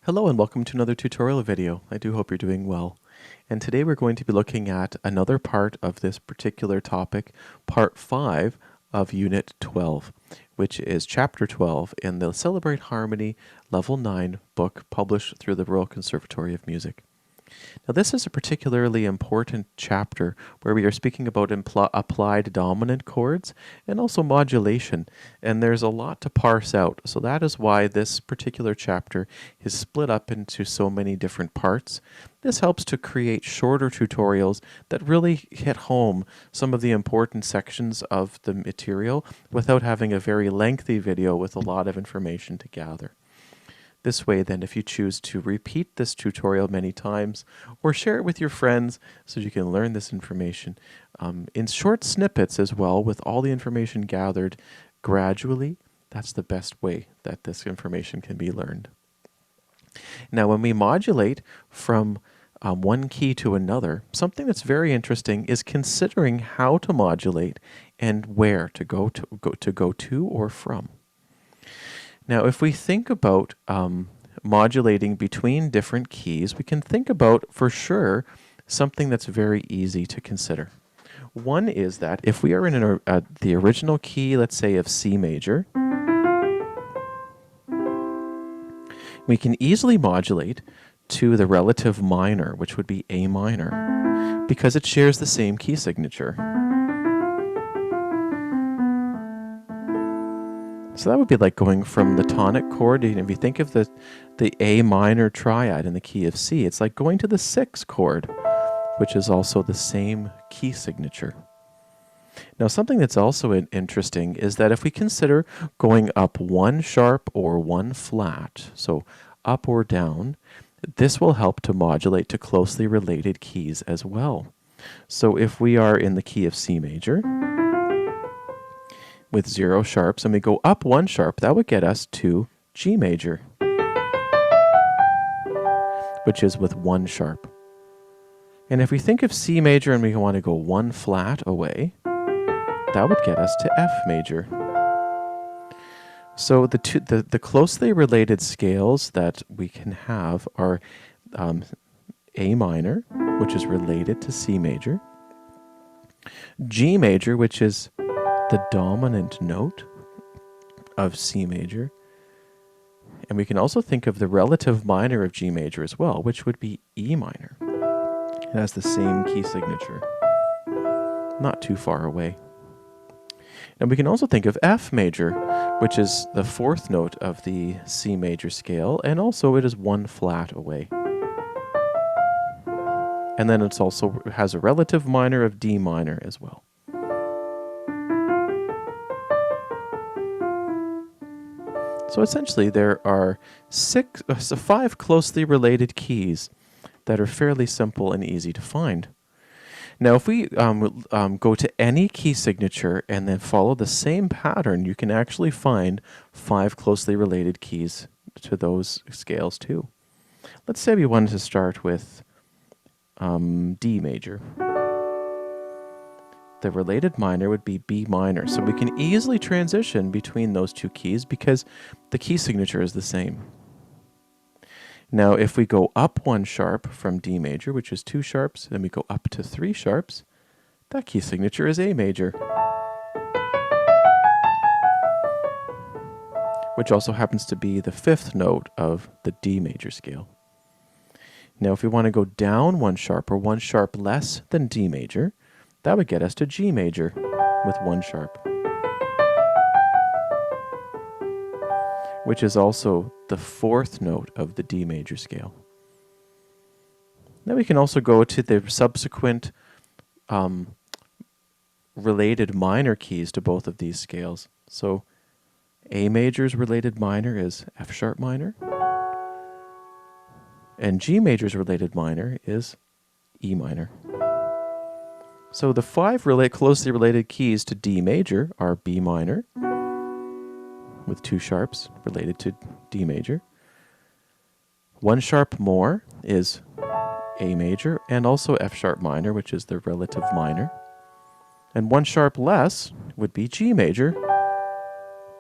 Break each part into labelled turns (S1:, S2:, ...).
S1: Hello and welcome to another tutorial video. I do hope you're doing well. And today we're going to be looking at another part of this particular topic, part 5 of Unit 12, which is Chapter 12 in the Celebrate Harmony Level 9 book published through the Royal Conservatory of Music. Now this is a particularly important chapter where we are speaking about applied dominant chords and also modulation, and there's a lot to parse out. So that is why this particular chapter is split up into so many different parts. This helps to create shorter tutorials that really hit home some of the important sections of the material without having a very lengthy video with a lot of information to gather. This way, then, if you choose to repeat this tutorial many times or share it with your friends so you can learn this information in short snippets as well, with all the information gathered gradually, that's the best way that this information can be learned. Now, when we modulate from one key to another, something that's very interesting is considering how to modulate and where to go to or from. Now, if we think about modulating between different keys, we can think about, for sure, something that's very easy to consider. One is that if we are in the original key, let's say of C major, we can easily modulate to the relative minor, which would be A minor, because it shares the same key signature. So that would be like going from the tonic chord, and if you think of the A minor triad in the key of C, it's like going to the 6th chord, which is also the same key signature. Now, something that's also interesting is that if we consider going up one sharp or one flat, so up or down, this will help to modulate to closely related keys as well. So if we are in the key of C major, with 0 sharps, and we go up 1 sharp, that would get us to G major, which is with 1 sharp. And if we think of C major and we want to go 1 flat away, that would get us to F major. So the closely related scales that we can have are A minor, which is related to C major, G major, which is the dominant note of C major, and we can also think of the relative minor of G major as well, which would be E minor. It has the same key signature, not too far away. And we can also think of F major, which is the 4th note of the C major scale, and also it is 1 flat away. And then it also has a relative minor of D minor as well. So essentially there are 5 closely related keys that are fairly simple and easy to find. Now if we go to any key signature and then follow the same pattern, you can actually find 5 closely related keys to those scales too. Let's say we wanted to start with D major. The related minor would be B minor. So we can easily transition between those 2 keys because the key signature is the same. Now, if we go up 1 sharp from D major, which is 2 sharps, then we go up to 3 sharps, that key signature is A major, which also happens to be the 5th note of the D major scale. Now, if we want to go down 1 sharp or 1 sharp less than D major, that would get us to G major with 1 sharp, which is also the 4th note of the D major scale. Now we can also go to the subsequent related minor keys to both of these scales. So A major's related minor is F sharp minor, and G major's related minor is E minor. So the 5 closely related keys to D major are B minor, with 2 sharps related to D major. 1 sharp more is A major, and also F sharp minor, which is the relative minor. And 1 sharp less would be G major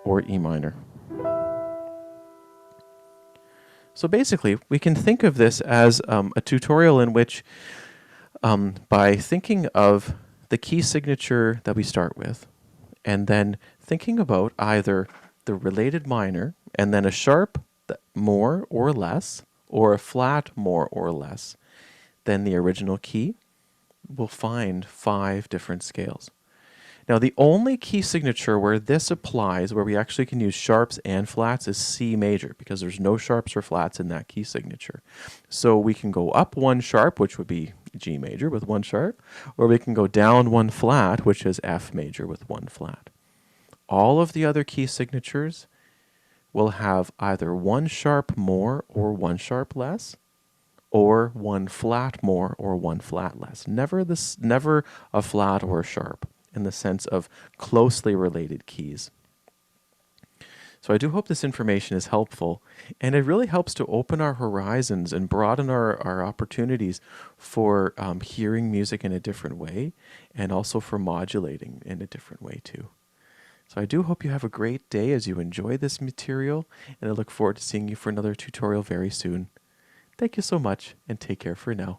S1: or E minor. So basically, we can think of this as a tutorial in which, by thinking of the key signature that we start with, and then thinking about either the related minor, and then a sharp more or less, or a flat more or less than the original key, we'll find 5 different scales. Now, the only key signature where this applies, where we actually can use sharps and flats, is C major, because there's no sharps or flats in that key signature. So we can go up 1 sharp, which would be G major with 1 sharp, or we can go down 1 flat, which is F major with 1 flat. All of the other key signatures will have either 1 sharp more or 1 sharp less, or 1 flat more or 1 flat less. Never a flat or a sharp, in the sense of closely related keys. So I do hope this information is helpful, and it really helps to open our horizons and broaden our opportunities for hearing music in a different way, and also for modulating in a different way too. So I do hope you have a great day as you enjoy this material, and I look forward to seeing you for another tutorial very soon. Thank you so much, and take care for now.